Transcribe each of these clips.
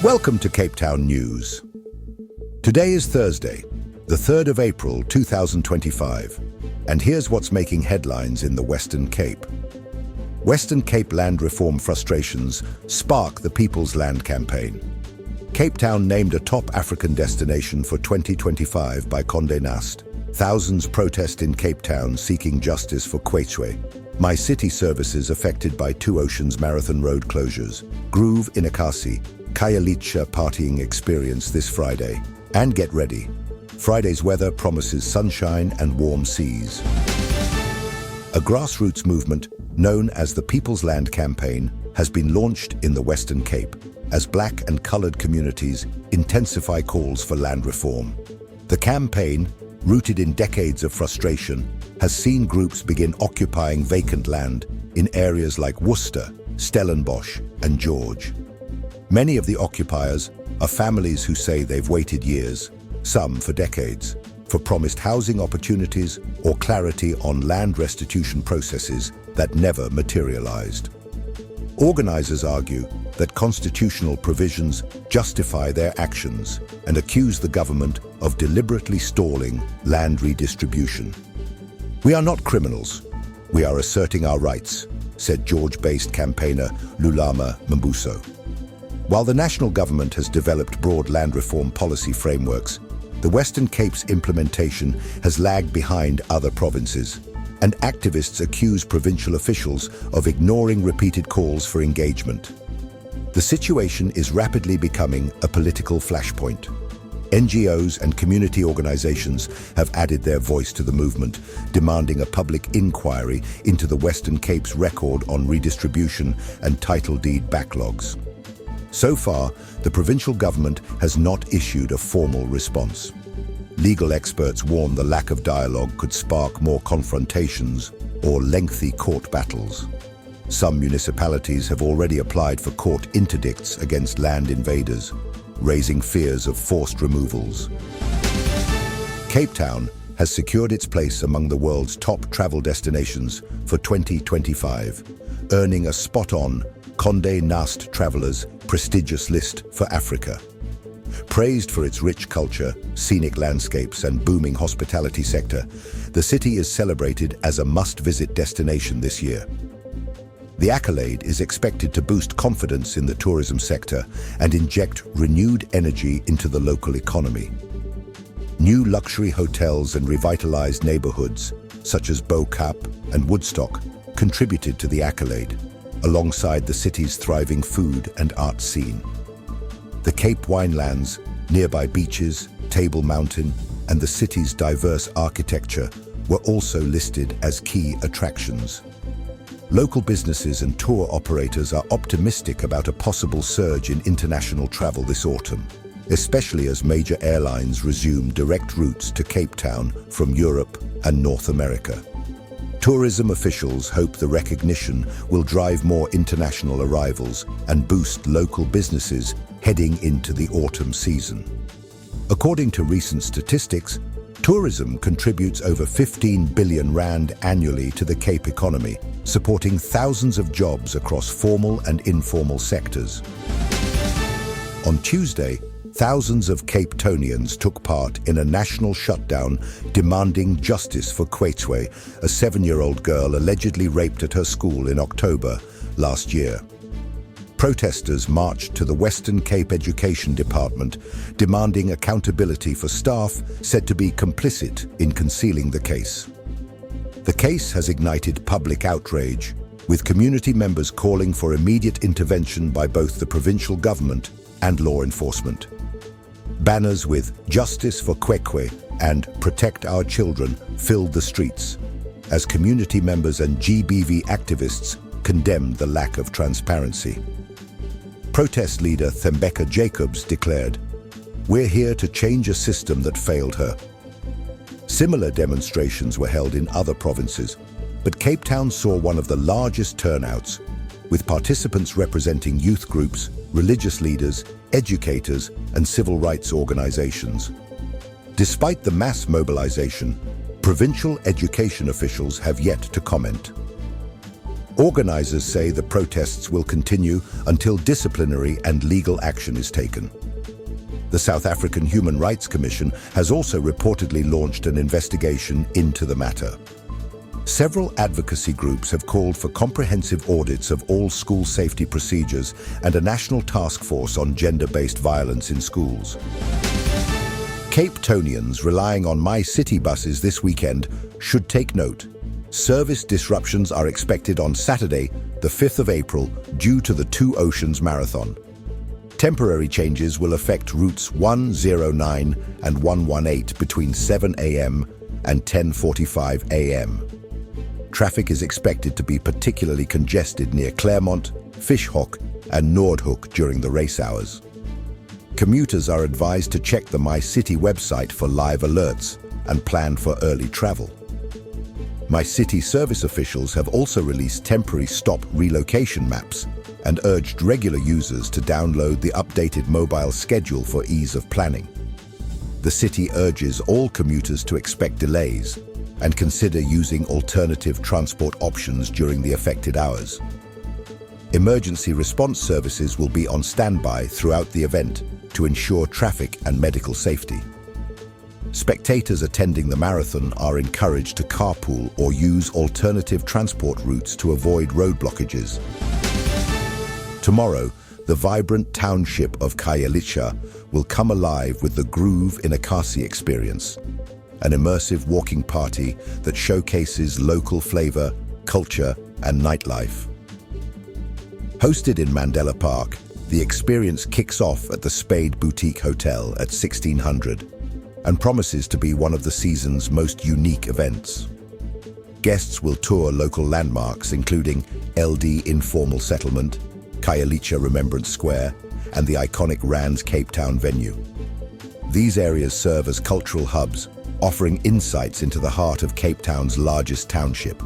Welcome to Cape Town News. Today is Thursday, the 3rd of April 2025, and here's what's making headlines in the Western Cape. Western Cape land reform frustrations spark the People's Land campaign. Cape Town named a top African destination for 2025 by Condé Nast. Thousands protest in Cape Town seeking justice for CweCwe. MyCiTi services affected by Two Oceans Marathon road closures. Groove in Ekasi, Khayelitsha partying experience this Friday. And get ready. Friday's weather promises sunshine and warm seas. A grassroots movement known as the People's Land Campaign has been launched in the Western Cape as black and coloured communities intensify calls for land reform. The campaign, rooted in decades of frustration, has seen groups begin occupying vacant land in areas like Worcester, Stellenbosch and George. Many of the occupiers are families who say they've waited years, some for decades, for promised housing opportunities or clarity on land restitution processes that never materialized. Organisers argue that constitutional provisions justify their actions and accuse the government of deliberately stalling land redistribution. "We are not criminals. We are asserting our rights," said George-based campaigner Lulama Mbuso. While the national government has developed broad land reform policy frameworks, the Western Cape's implementation has lagged behind other provinces, and activists accuse provincial officials of ignoring repeated calls for engagement. The situation is rapidly becoming a political flashpoint. NGOs and community organizations have added their voice to the movement, demanding a public inquiry into the Western Cape's record on redistribution and title deed backlogs. So far, the provincial government has not issued a formal response. Legal experts warn the lack of dialogue could spark more confrontations or lengthy court battles. Some municipalities have already applied for court interdicts against land invaders, raising fears of forced removals. Cape Town has secured its place among the world's top travel destinations for 2025, earning a spot-on Condé Nast Travelers' prestigious list for Africa. Praised for its rich culture, scenic landscapes and booming hospitality sector, the city is celebrated as a must-visit destination this year. The accolade is expected to boost confidence in the tourism sector and inject renewed energy into the local economy. New luxury hotels and revitalized neighborhoods, such as Bo Cap and Woodstock, contributed to the accolade, alongside the city's thriving food and art scene. The Cape Winelands, nearby beaches, Table Mountain, and the city's diverse architecture were also listed as key attractions. Local businesses and tour operators are optimistic about a possible surge in international travel this autumn, especially as major airlines resume direct routes to Cape Town from Europe and North America. Tourism officials hope the recognition will drive more international arrivals and boost local businesses heading into the autumn season. According to recent statistics, tourism contributes over 15 billion rand annually to the Cape economy, supporting thousands of jobs across formal and informal sectors. On Tuesday, thousands of Cape Townians took part in a national shutdown demanding justice for CweCwe, a 7-year-old girl allegedly raped at her school in October last year. Protesters marched to the Western Cape Education Department, demanding accountability for staff said to be complicit in concealing the case. The case has ignited public outrage, with community members calling for immediate intervention by both the provincial government and law enforcement. Banners with "Justice for CweCwe" and "Protect Our Children" filled the streets, as community members and GBV activists condemned the lack of transparency. Protest leader Thembeka Jacobs declared, "We're here to change a system that failed her." Similar demonstrations were held in other provinces, but Cape Town saw one of the largest turnouts, with participants representing youth groups, religious leaders, educators, and civil rights organizations. Despite the mass mobilization, provincial education officials have yet to comment. Organizers say the protests will continue until disciplinary and legal action is taken. The South African Human Rights Commission has also reportedly launched an investigation into the matter. Several advocacy groups have called for comprehensive audits of all school safety procedures and a national task force on gender-based violence in schools. Cape Townians relying on MyCiTi buses this weekend should take note. Service disruptions are expected on Saturday, the 5th of April, due to the Two Oceans Marathon. Temporary changes will affect routes 109 and 118 between 7 a.m. and 10:45 a.m. Traffic is expected to be particularly congested near Claremont, Fishhoek, and Noordhoek during the race hours. Commuters are advised to check the MyCiTi website for live alerts and plan for early travel. MyCiTi service officials have also released temporary stop relocation maps and urged regular users to download the updated mobile schedule for ease of planning. The city urges all commuters to expect delays and consider using alternative transport options during the affected hours. Emergency response services will be on standby throughout the event to ensure traffic and medical safety. Spectators attending the marathon are encouraged to carpool or use alternative transport routes to avoid road blockages. Tomorrow, the vibrant township of Khayelitsha will come alive with the Groove in Ekasi experience, an immersive walking party that showcases local flavor, culture, and nightlife. Hosted in Mandela Park, the experience kicks off at the Spade Boutique Hotel at 1600 and promises to be one of the season's most unique events. Guests will tour local landmarks including LD Informal Settlement, Khayelitsha Remembrance Square, and the iconic Rands Cape Town venue. These areas serve as cultural hubs, offering insights into the heart of Cape Town's largest township.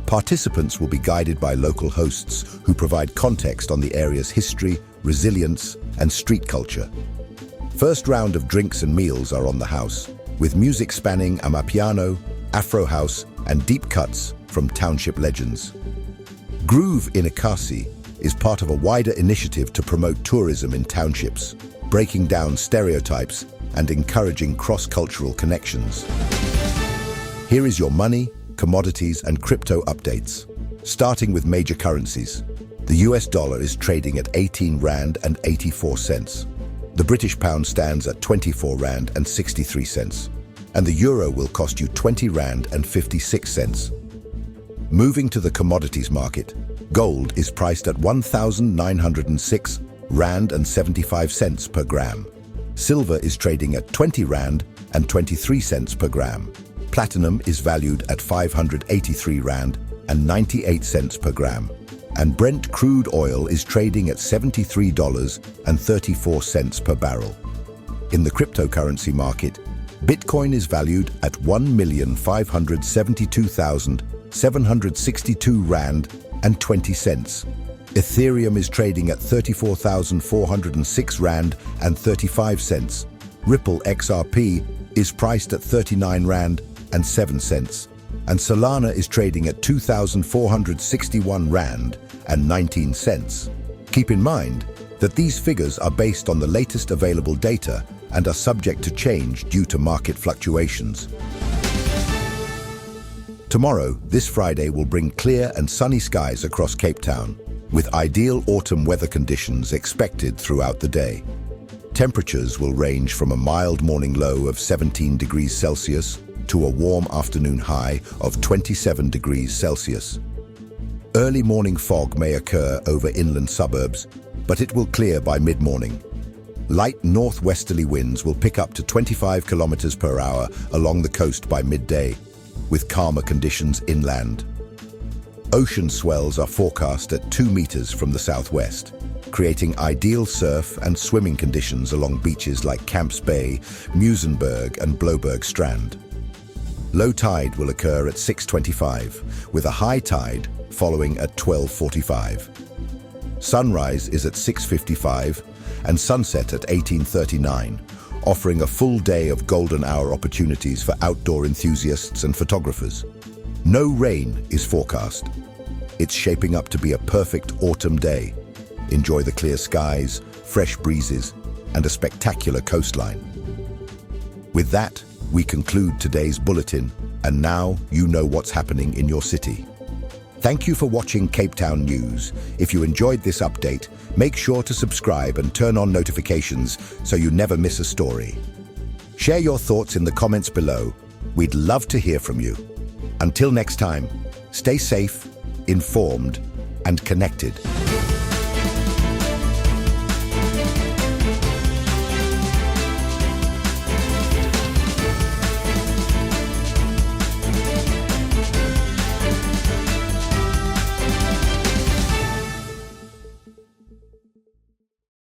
Participants will be guided by local hosts who provide context on the area's history, resilience, and street culture. First round of drinks and meals are on the house, with music spanning Amapiano, Afro House, and deep cuts from township legends. Groove in Ekasi is part of a wider initiative to promote tourism in townships, breaking down stereotypes and encouraging cross-cultural connections. Here is your money, commodities, and crypto updates. Starting with major currencies. The US dollar is trading at 18 Rand and 84 cents. The British pound stands at 24 Rand and 63 cents. And the euro will cost you 20 Rand and 56 cents. Moving to the commodities market, gold is priced at 1,906 Rand and 75 cents per gram. Silver is trading at 20 Rand and 23 cents per gram. Platinum is valued at 583 Rand and 98 cents per gram. And Brent crude oil is trading at $73.34 per barrel. In the cryptocurrency market, Bitcoin is valued at 1,572,762 Rand and 20 cents. Ethereum is trading at 34,406 Rand and 35 cents. Ripple XRP is priced at 39 Rand and 7 cents. And Solana is trading at 2,461 Rand and 19 cents. Keep in mind that these figures are based on the latest available data and are subject to change due to market fluctuations. Tomorrow, this Friday, will bring clear and sunny skies across Cape Town, with ideal autumn weather conditions expected throughout the day. Temperatures will range from a mild morning low of 17 degrees Celsius to a warm afternoon high of 27 degrees Celsius. Early morning fog may occur over inland suburbs, but it will clear by mid-morning. Light northwesterly winds will pick up to 25 kilometers per hour along the coast by midday, with calmer conditions inland. Ocean swells are forecast at 2 meters from the southwest, creating ideal surf and swimming conditions along beaches like Camps Bay, Muizenberg, and Bloberg Strand. Low tide will occur at 6:25, with a high tide following at 12:45. Sunrise is at 6:55 and sunset at 18:39, offering a full day of golden hour opportunities for outdoor enthusiasts and photographers. No rain is forecast. It's shaping up to be a perfect autumn day. Enjoy the clear skies, fresh breezes, and a spectacular coastline. With that, we conclude today's bulletin, and now you know what's happening in your city. Thank you for watching Cape Town News. If you enjoyed this update, make sure to subscribe and turn on notifications so you never miss a story. Share your thoughts in the comments below. We'd love to hear from you. Until next time, stay safe, informed, and connected.